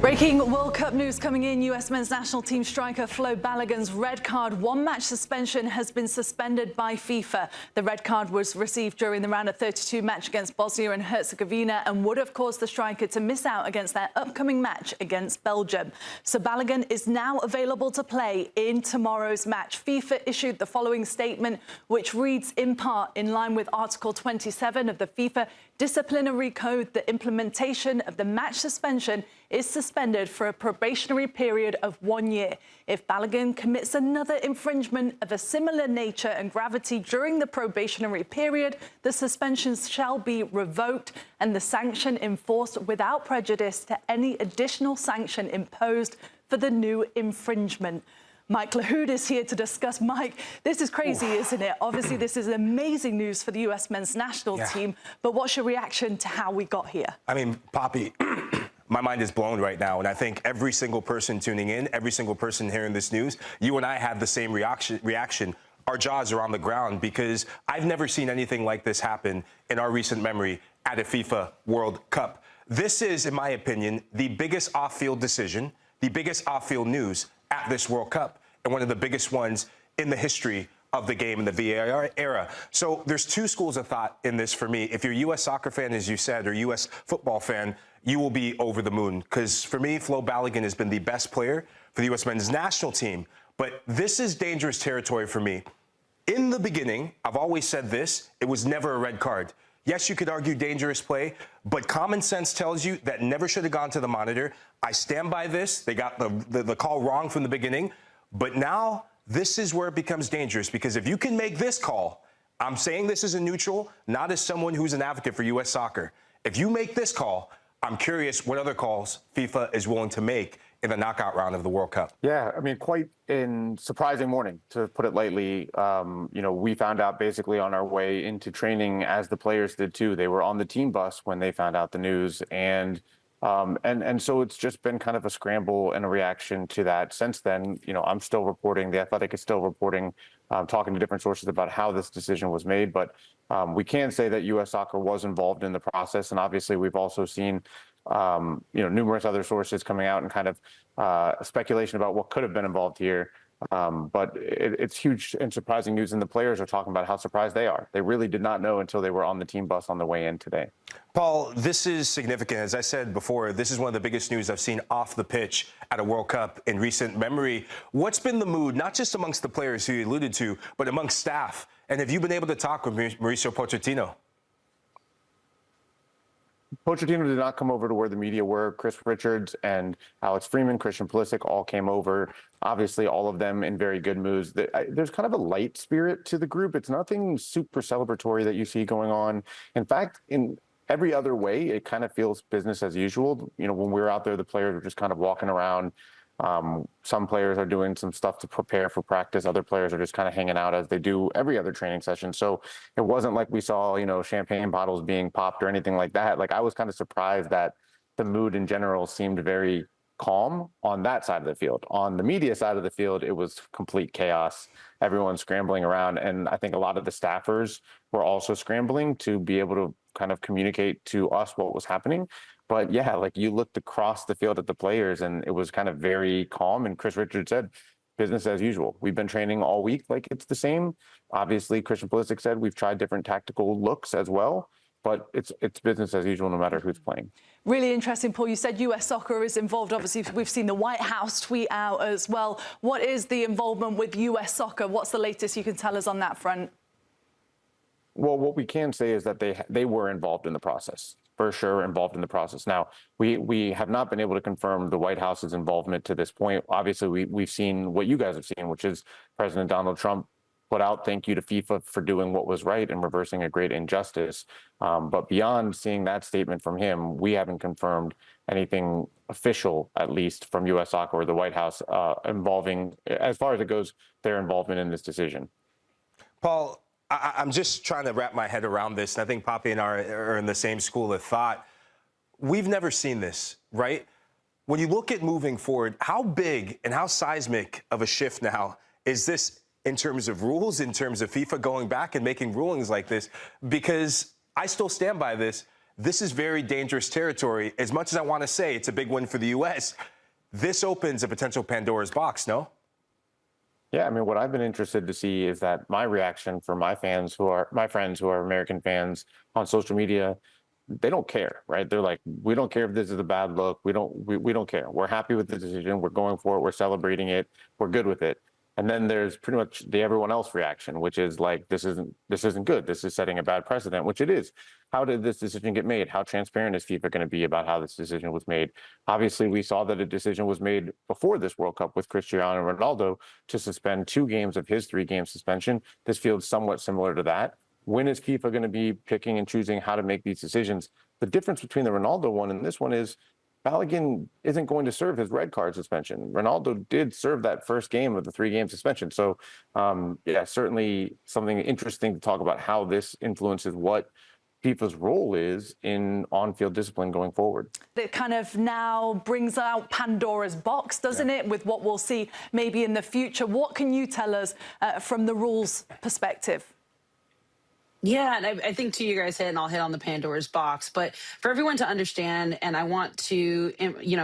Breaking World Cup news coming in. US men's national team striker Folarin Balogun's red card one-match suspension has been suspended by FIFA. The red card was received during the round of 32 match against Bosnia and Herzegovina and would have caused the striker to miss out against their upcoming match against Belgium. So Balogun is now available to play in tomorrow's match. FIFA issued the following statement, which reads in part in line with Article 27 of the FIFA Disciplinary Code. The implementation of the match suspension is suspended for a probationary period of 1 year. If Balogun commits another infringement of a similar nature and gravity during the probationary period, the suspension shall be revoked and the sanction enforced without prejudice to any additional sanction imposed for the new infringement. Mike Lahoud is here to discuss. Mike, this is crazy, isn't it? Obviously, this is amazing news for the US men's national team, but what's your reaction to how we got here? I mean, Poppy, my mind is blown right now, and I think every single person tuning in, every single person hearing this news, you and I had the same reaction. Our jaws are on the ground because I've never seen anything like this happen in our recent memory at a FIFA World Cup. This is, in my opinion, the biggest off-field decision, the biggest off-field news at this World Cup, and one of the biggest ones in the history of the game in the VAR era. So there's two schools of thought in this for me. If you're a U.S. soccer fan, as you said, or U.S. football fan, you will be over the moon. Because for me, Folarin Balogun has been the best player for the U.S. men's national team. But this is dangerous territory for me. In the beginning, I've always said this, it was never a red card. Yes, you could argue dangerous play, but common sense tells you that never should have gone to the monitor. I stand by this. They got the call wrong from the beginning. But now this is where it becomes dangerous, because if you can make this call, I'm saying this as a neutral, not as someone who's an advocate for U.S. soccer. If you make this call, I'm curious what other calls FIFA is willing to make in the knockout round of the World Cup. Yeah, I mean, quite in surprising morning, to put it lightly. We found out basically on our way into training, as the players did too. They were on the team bus when they found out the news, and so it's just been kind of a scramble and a reaction to that. Since then, I'm still reporting. The Athletic is still reporting, talking to different sources about how this decision was made. But we can say that U.S. soccer was involved in the process, and obviously we've also seen numerous other sources coming out and kind of speculation about what could have been involved here. But it's huge and surprising news, and the players are talking about how surprised they are. They really did not know until they were on the team bus on the way in today. Paul, this is significant. As I said before, this is one of the biggest news I've seen off the pitch at a World Cup in recent memory. What's been the mood, not just amongst the players who you alluded to, but amongst staff? And have you been able to talk with Mauricio Pochettino? Pochettino did not come over to where the media were. Chris Richards and Alex Freeman, Christian Pulisic all came over. Obviously, all of them in very good moods. There's kind of a light spirit to the group. It's nothing super celebratory that you see going on. In fact, in every other way, it kind of feels business as usual. When we were out there, the players were just kind of walking around. Some players are doing some stuff to prepare for practice. Other players are just kind of hanging out as they do every other training session. So it wasn't like we saw, champagne bottles being popped or anything like that. Like, I was kind of surprised that the mood in general seemed very calm on that side of the field. On the media side of the field, it was complete chaos. Everyone's scrambling around. And I think a lot of the staffers were also scrambling to be able to kind of communicate to us what was happening. But yeah, like, you looked across the field at the players and it was kind of very calm. And Chris Richards said, business as usual. We've been training all week like it's the same. Obviously, Christian Pulisic said we've tried different tactical looks as well, but it's business as usual no matter who's playing. Really interesting, Paul. You said US soccer is involved. Obviously, we've seen the White House tweet out as well. What is the involvement with US soccer? What's the latest you can tell us on that front? Well, what we can say is that they were involved in the process. For sure involved in the process. Now, we have not been able to confirm the White House's involvement to this point. Obviously, we've seen what you guys have seen, which is President Donald Trump put out thank you to FIFA for doing what was right and reversing a great injustice. But beyond seeing that statement from him, we haven't confirmed anything official, at least from U.S. soccer or the White House, involving, as far as it goes, their involvement in this decision. Paul, I'm just trying to wrap my head around this, and I think Poppy and I are in the same school of thought. We've never seen this, right? When you look at moving forward, how big and how seismic of a shift now is this in terms of rules, in terms of FIFA going back and making rulings like this? Because I still stand by this. this is very dangerous territory. As much as I want to say it's a big win for the U.S., this opens a potential Pandora's box, no? Yeah, I mean, what I've been interested to see is that my reaction from my friends who are American fans on social media, they don't care, right? They're like, we don't care if this is a bad look. We don't care. We're happy with the decision. We're going for it. We're celebrating it. We're good with it. And then there's pretty much the everyone else reaction, which is like, this isn't good. This is setting a bad precedent, which it is. How did this decision get made? How transparent is FIFA going to be about how this decision was made? Obviously, we saw that a decision was made before this World Cup with Cristiano Ronaldo to suspend 2 games of his 3-game suspension. This feels somewhat similar to that. When is FIFA going to be picking and choosing how to make these decisions? The difference between the Ronaldo one and this one is Balogun isn't going to serve his red card suspension. Ronaldo did serve that first game of the 3-game suspension. So, yeah, certainly something interesting to talk about how this influences what FIFA's role is in on-field discipline going forward. It kind of now brings out Pandora's box, doesn't it, with what we'll see maybe in the future. What can you tell us from the rules perspective? Yeah, and I think to you guys hit, and I'll hit on the Pandora's box, but for everyone to understand, and I want to,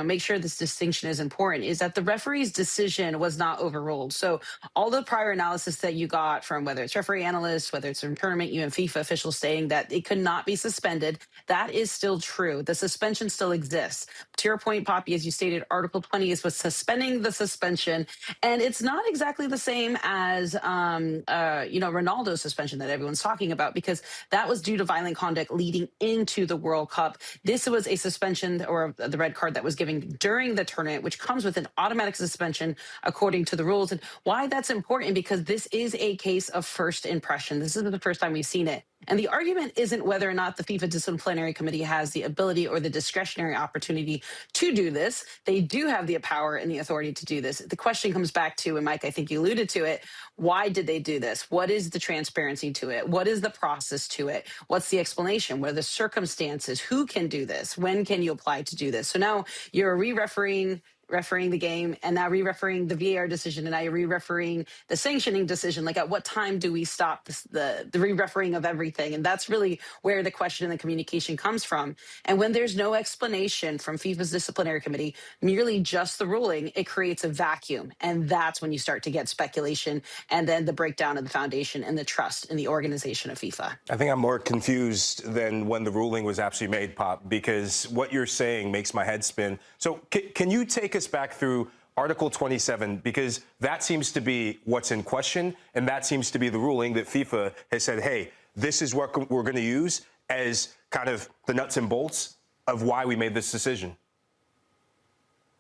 make sure this distinction is important, is that the referee's decision was not overruled. So all the prior analysis that you got from whether it's referee analysts, whether it's from tournament, you and FIFA officials saying that it could not be suspended, that is still true. The suspension still exists. To your point, Poppy, as you stated, Article 20 was suspending the suspension, and it's not exactly the same as, Ronaldo's suspension that everyone's talking about, because that was due to violent conduct leading into the World Cup. This was a suspension or the red card that was given during the tournament, which comes with an automatic suspension according to the rules. And why that's important, because this is a case of first impression. This isn't the first time we've seen it. And the argument isn't whether or not the FIFA Disciplinary Committee has the ability or the discretionary opportunity to do this. They do have the power and the authority to do this. The question comes back to, and Mike, I think you alluded to it, why did they do this? What is the transparency to it? What is the process to it? What's the explanation? What are the circumstances? Who can do this? When can you apply to do this? So now you're refereeing the game, and now re-refereeing the VAR decision, and now you're re-refereeing the sanctioning decision. Like, at what time do we stop the re-refereeing of everything? And that's really where the question and the communication comes from. And when there's no explanation from FIFA's disciplinary committee, merely just the ruling, it creates a vacuum. And that's when you start to get speculation and then the breakdown of the foundation and the trust in the organization of FIFA. I think I'm more confused than when the ruling was actually made, Pop, because what you're saying makes my head spin. So can you take us back through Article 27, because that seems to be what's in question, and that seems to be the ruling that FIFA has said, hey, this is what we're going to use as kind of the nuts and bolts of why we made this decision.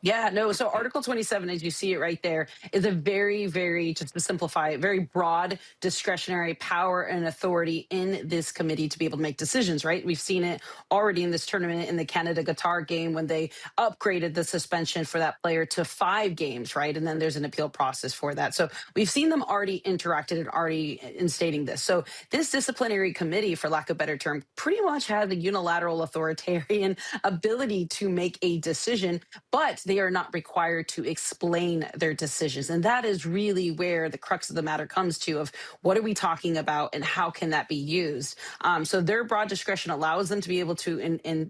Yeah, no. So Article 27, as you see it right there, is a very, very, just to simplify it, very broad discretionary power and authority in this committee to be able to make decisions, right? We've seen it already in this tournament in the Canada-Qatar game when they upgraded the suspension for that player to 5 games, right? And then there's an appeal process for that. So we've seen them already interacted and already instating this. So this disciplinary committee, for lack of a better term, pretty much has a unilateral authoritarian ability to make a decision, but they are not required to explain their decisions. And that is really where the crux of the matter comes to, of what are we talking about and how can that be used? So their broad discretion allows them to be able to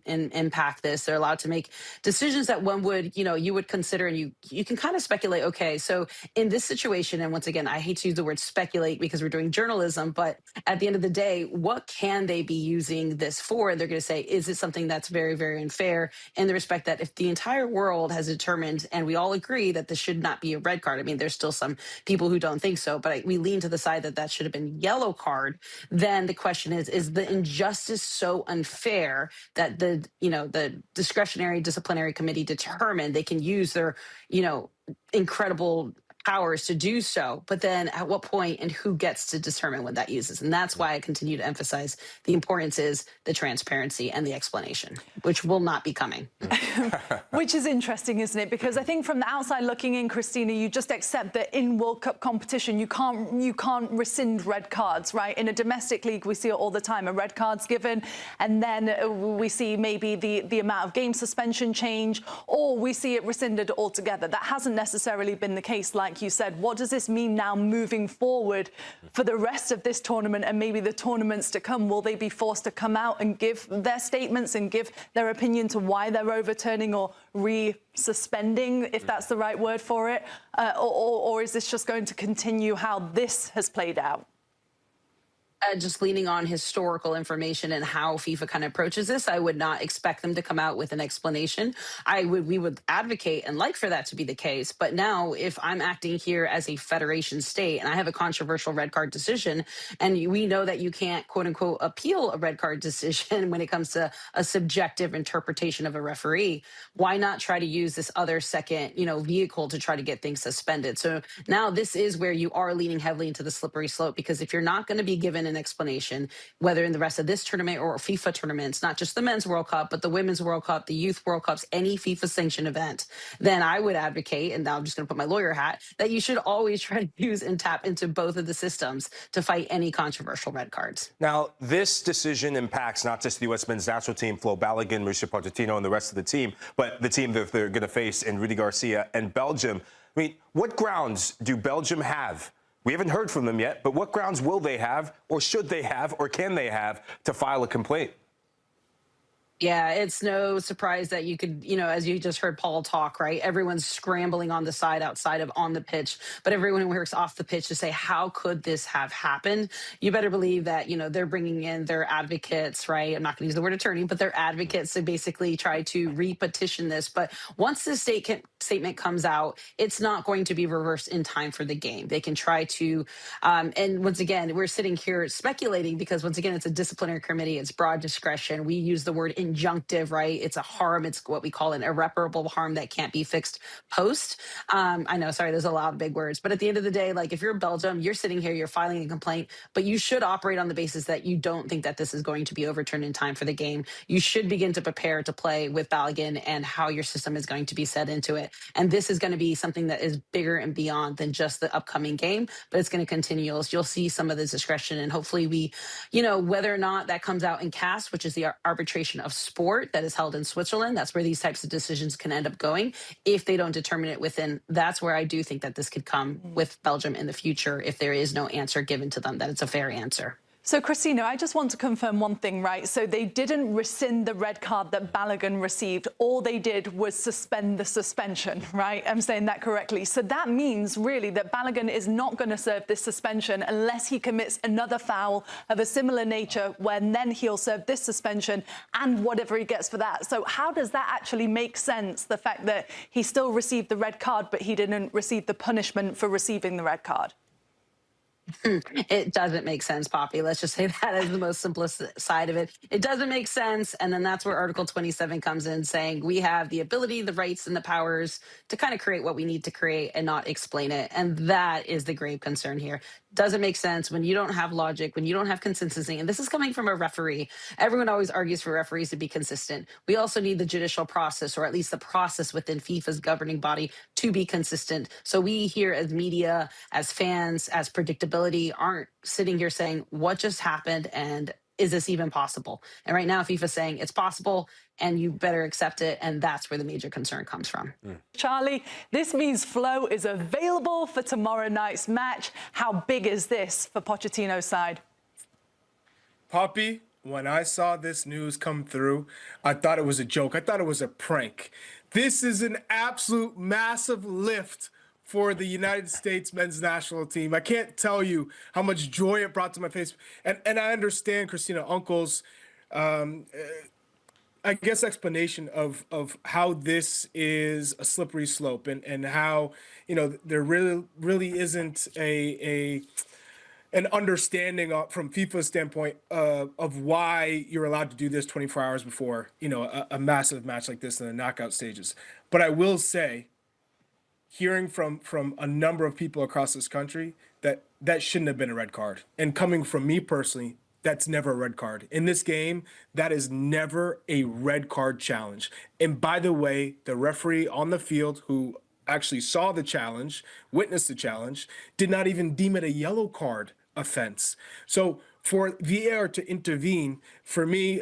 impact this. They're allowed to make decisions that one would, you would consider, and you can kind of speculate, okay, so in this situation, and once again, I hate to use the word speculate because we're doing journalism, but at the end of the day, what can they be using this for? They're going to say, is it something that's very, very unfair, in the respect that if the entire world has determined, and we all agree that this should not be a red card. I mean, there's still some people who don't think so, but we lean to the side that that should have been yellow card. Then the question is the injustice so unfair that the discretionary disciplinary committee determined they can use their, incredible powers to do so, but then at what point and who gets to determine when that uses? And that's why I continue to emphasize the importance is the transparency and the explanation, which will not be coming. Which is interesting, isn't it? Because I think from the outside looking in, Christina, you just accept that in World Cup competition, you can't rescind red cards, right? In a domestic league, we see it all the time. A red card's given, and then we see maybe the amount of game suspension change, or we see it rescinded altogether. That hasn't necessarily been the case, like like you said. What does this mean now moving forward for the rest of this tournament and maybe the tournaments to come? Will they be forced to come out and give their statements and give their opinion to why they're overturning or re-suspending, if that's the right word for it? Or is this just going to continue how this has played out? Just leaning on historical information and how FIFA kind of approaches this, I would not expect them to come out with an explanation. We would advocate and like for that to be the case. But now, if I'm acting here as a federation state and I have a controversial red card decision, and we know that you can't quote unquote appeal a red card decision when it comes to a subjective interpretation of a referee, why not try to use this other second, vehicle to try to get things suspended? So now this is where you are leaning heavily into the slippery slope, because if you're not going to be given an explanation, whether in the rest of this tournament or FIFA tournaments, not just the men's World Cup, but the women's World Cup, the youth World Cups, any FIFA sanctioned event, then I would advocate, and now I'm just going to put my lawyer hat, that you should always try to use and tap into both of the systems to fight any controversial red cards. Now, this decision impacts not just the U.S. men's national team, Flo Balogun, Mauricio Pochettino, and the rest of the team, but the team that they're going to face in Rudy Garcia and Belgium. I mean, what grounds do Belgium have? We haven't heard from them yet, but what grounds will they have, or should they have, or can they have to file a complaint? Yeah, it's no surprise that you could, as you just heard Paul talk, right? Everyone's scrambling on the side outside of on the pitch, but everyone who works off the pitch to say, how could this have happened? You better believe that, they're bringing in their advocates, right? I'm not going to use the word attorney, but their advocates to basically try to repetition this. But once this statement comes out, it's not going to be reversed in time for the game. They can try to, and once again, we're sitting here speculating because once again, it's a disciplinary committee. It's broad discretion. We use the word injunctive, right? It's a harm. It's what we call an irreparable harm that can't be fixed post. I know, sorry, there's a lot of big words, but at the end of the day, like if you're Belgium, you're sitting here, you're filing a complaint, but you should operate on the basis that you don't think that this is going to be overturned in time for the game. You should begin to prepare to play with Balogun and how your system is going to be set into it. And this is going to be something that is bigger and beyond than just the upcoming game, but it's going to continue. You'll see some of this discretion, and hopefully we, whether or not that comes out in CAS, which is the arbitration of sport that is held in Switzerland. That's where these types of decisions can end up going. If they don't determine it within, that's where I do think that this could come with Belgium in the future if there is no answer given to them, that it's a fair answer. So, Christina, I just want to confirm one thing, right? So they didn't rescind the red card that Balogun received. All they did was suspend the suspension, right? I'm saying that correctly. So that means, really, that Balogun is not going to serve this suspension unless he commits another foul of a similar nature, when then he'll serve this suspension and whatever he gets for that. So how does that actually make sense, the fact that he still received the red card, but he didn't receive the punishment for receiving the red card? It doesn't make sense, Poppy. Let's just say that is the most simplest side of it. It doesn't make sense. And then that's where Article 27 comes in, saying we have the ability, the rights, and the powers to kind of create what we need to create and not explain it. And that is the grave concern here. Doesn't make sense when you don't have logic, when you don't have consistency. And this is coming from a referee. Everyone always argues for referees to be consistent. We also need the judicial process, or at least the process within FIFA's governing body, to be consistent. So we here as media, as fans, as predictability, aren't sitting here saying, what just happened and is this even possible? And right now, FIFA's saying it's possible and you better accept it. And that's where the major concern comes from. Charlie, this means Flo is available for tomorrow night's match. How big is this for Pochettino's side? Poppy, when I saw this news come through, I thought it was a joke. I thought it was a prank. This is an absolute massive lift for the United States men's national team. I can't tell you how much joy it brought to my face. And I understand Christina Unkel's, I guess, explanation of how this is a slippery slope and how, there really isn't an understanding from FIFA's standpoint of why you're allowed to do this 24 hours before, a massive match like this in the knockout stages. But I will say, hearing from a number of people across this country, that shouldn't have been a red card. And coming from me personally, that's never a red card. In this game, that is never a red card challenge. And by the way, the referee on the field who actually saw the challenge, witnessed the challenge, did not even deem it a yellow card offense. So for VAR to intervene, for me,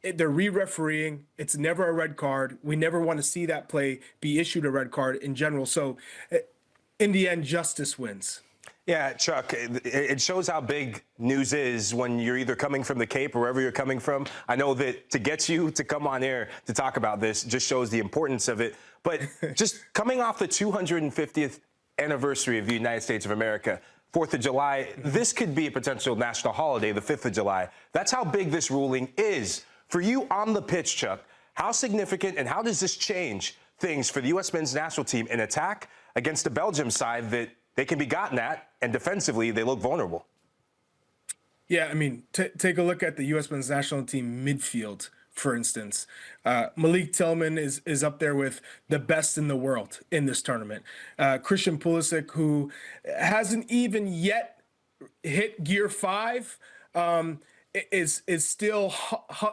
they're re-refereeing. It's never a red card. We never want to see that play be issued a red card in general. So in the end, justice wins. Yeah, Chuck, it shows how big news is when you're either coming from the Cape or wherever you're coming from. I know that to get you to come on air to talk about this just shows the importance of it. But just coming off the 250th anniversary of the United States of America, 4th of July, this could be a potential national holiday, the 5th of July. That's how big this ruling is. For you on the pitch, Chuck, how significant and how does this change things for the U.S. men's national team in attack against the Belgium side that they can be gotten at, and defensively, they look vulnerable? Yeah, I mean, take a look at the U.S. men's national team midfield, for instance. Malik Tillman is up there with the best in the world in this tournament. Christian Pulisic, who hasn't even yet hit gear 5, is still,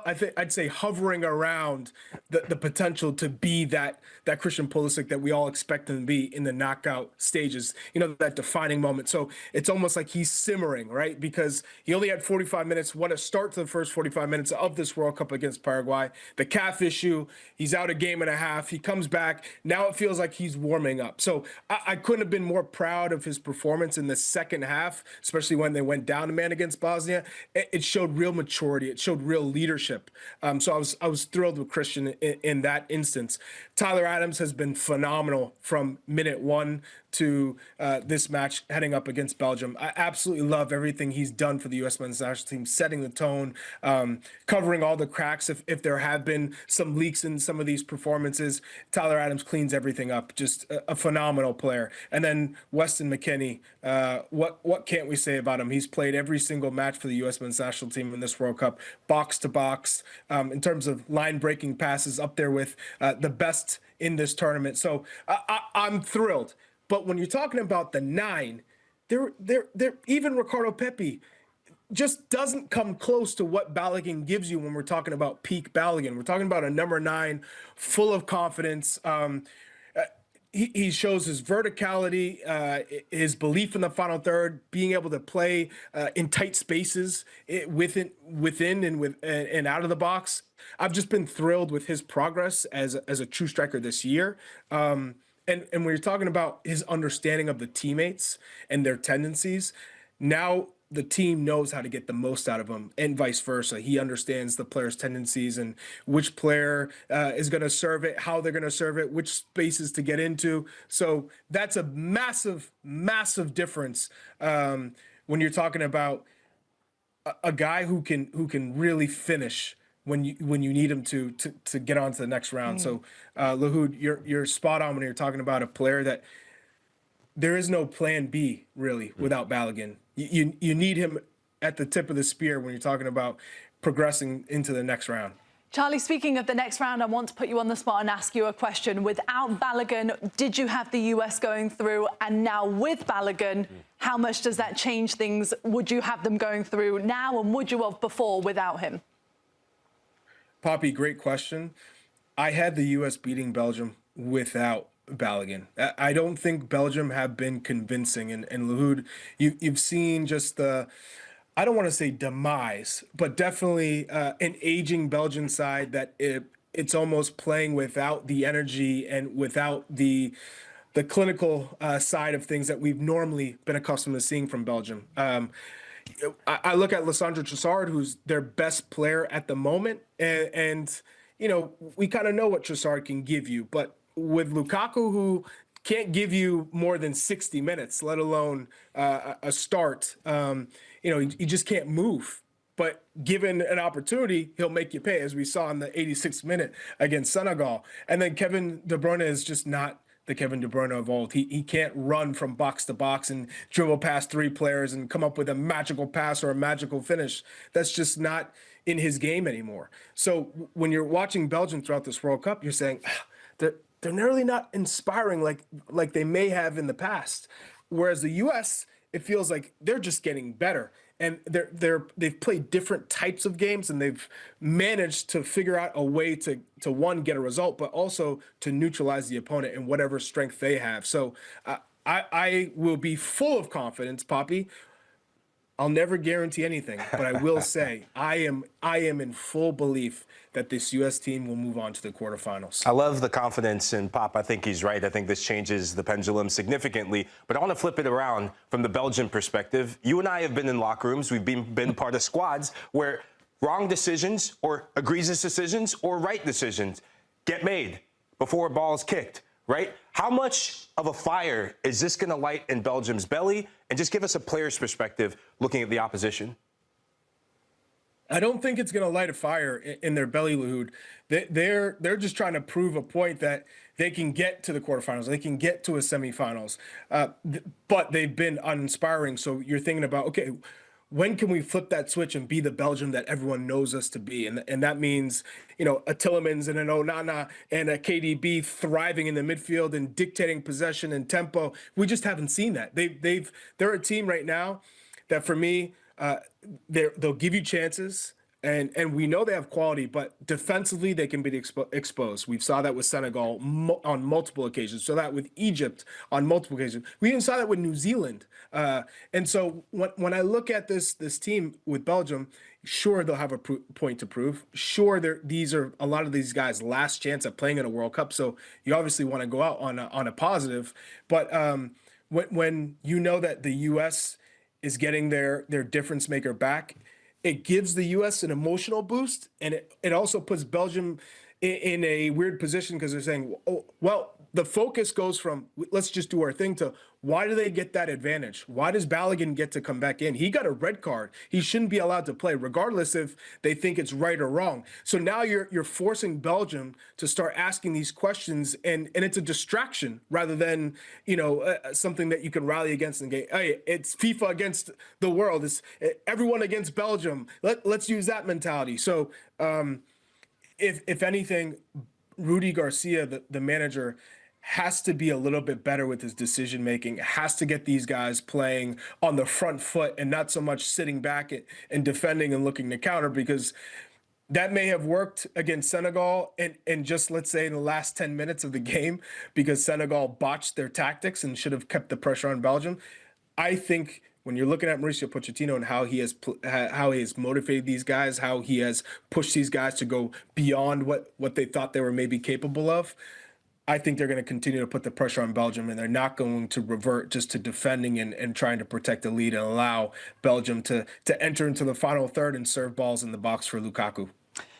I'd say, hovering around the potential to be that Christian Pulisic that we all expect him to be in the knockout stages, that defining moment. So it's almost like he's simmering, right? Because he only had 45 minutes. What a start to the first 45 minutes of this World Cup against Paraguay. The calf issue, he's out a game and a half. He comes back. Now it feels like he's warming up. So I couldn't have been more proud of his performance in the second half, especially when they went down a man against Bosnia. It showed real maturity. It showed real leadership. So I was thrilled with Christian in that instance. Tyler Adams has been phenomenal from minute 1 to this match heading up against Belgium. I absolutely love everything he's done for the U.S. men's national team, setting the tone, covering all the cracks. If there have been some leaks in some of these performances, Tyler Adams cleans everything up. Just a phenomenal player. And then Weston McKennie, what can't we say about him? He's played every single match for the U.S. men's national team in this World Cup, box to box, in terms of line-breaking passes, up there with the best in this tournament. So I'm thrilled. But when you're talking about the 9, they're even Ricardo Pepi just doesn't come close to what Balogun gives you when we're talking about peak Balogun. We're talking about a number 9 full of confidence. He shows his verticality, his belief in the final third, being able to play in tight spaces within and out of the box. I've just been thrilled with his progress as a true striker this year. And when you're talking about his understanding of the teammates and their tendencies, now the team knows how to get the most out of him, and vice versa. He understands the player's tendencies and which player is going to serve it, how they're going to serve it, which spaces to get into. So that's a massive, massive difference when you're talking about a guy who can really finish when you need him to get on to the next round. So Lahoud, you're spot on when you're talking about a player that there is no plan B really without Balogun. You need him at the tip of the spear when you're talking about progressing into the next round. Charlie, speaking of the next round, I want to put you on the spot and ask you a question. Without Balogun, did you have the US going through? And now with Balogun, how much does that change things? Would you have them going through now, and would you have before without him? Poppy, great question. I had the US beating Belgium without Balogun. I don't think Belgium have been convincing. And Lahoud, you've seen just the, I don't want to say demise, but definitely an aging Belgian side that it's almost playing without the energy and without the clinical side of things that we've normally been accustomed to seeing from Belgium. I look at Lissandro Trossard, who's their best player at the moment, and we kind of know what Trossard can give you, but with Lukaku, who can't give you more than 60 minutes, let alone a start, he just can't move. But given an opportunity, he'll make you pay, as we saw in the 86th minute against Senegal. And then Kevin De Bruyne is just not the Kevin De Bruyne of old. He can't run from box to box and dribble past 3 players and come up with a magical pass or a magical finish. That's just not in his game anymore. So when you're watching Belgium throughout this World Cup, you're saying, they're nearly not inspiring like they may have in the past. Whereas the U.S., it feels like they're just getting better. And they've played different types of games, and they've managed to figure out a way to one, get a result, but also to neutralize the opponent in whatever strength they have. So I will be full of confidence, Poppy, I'll never guarantee anything, but I will say I am in full belief that this U.S. team will move on to the quarterfinals. I love the confidence in Pop. I think he's right. I think this changes the pendulum significantly. But I want to flip it around from the Belgian perspective. You and I have been in locker rooms. We've been part of squads where wrong decisions or egregious decisions or right decisions get made before a ball is kicked, right? How much of a fire is this going to light in Belgium's belly? And just give us a player's perspective looking at the opposition. I don't think it's going to light a fire in their belly, Lahoud. They're just trying to prove a point that they can get to the quarterfinals, they can get to a semifinals, but they've been uninspiring. So you're thinking about, okay, when can we flip that switch and be the Belgium that everyone knows us to be? And that means, you know, a Tillemans and an Onana and a KDB thriving in the midfield and dictating possession and tempo. We just haven't seen that. They're a team right now that, for me, they'll give you chances, and we know they have quality, but defensively they can be exposed. We saw that with Senegal on multiple occasions. Saw that with Egypt on multiple occasions. We even saw that with New Zealand. And so when I look at this team with Belgium, sure, they'll have a point to prove. Sure, these are a lot of these guys' last chance at playing in a World Cup, so you obviously want to go out on a positive. But when you know that the U.S. is getting their difference maker back, it gives the U.S. an emotional boost, and it also puts Belgium in a weird position because they're saying, oh, well, the focus goes from let's just do our thing to why do they get that advantage? Why does Balogun get to come back in? He got a red card. He shouldn't be allowed to play, regardless if they think it's right or wrong. So now you're forcing Belgium to start asking these questions, and it's a distraction rather than, you know, something that you can rally against and get, hey, it's FIFA against the world. It's everyone against Belgium. Let's use that mentality. So if anything, Rudy Garcia, the manager, has to be a little bit better with his decision making, has to get these guys playing on the front foot and not so much sitting back and defending and looking to counter, because that may have worked against Senegal and just, let's say, in the last 10 minutes of the game, because Senegal botched their tactics and should have kept the pressure on Belgium. I think when you're looking at Mauricio Pochettino and how he has motivated these guys, how he has pushed these guys to go beyond what they thought they were maybe capable of, I think they're going to continue to put the pressure on Belgium, and they're not going to revert just to defending and trying to protect the lead and allow Belgium to enter into the final third and serve balls in the box for Lukaku.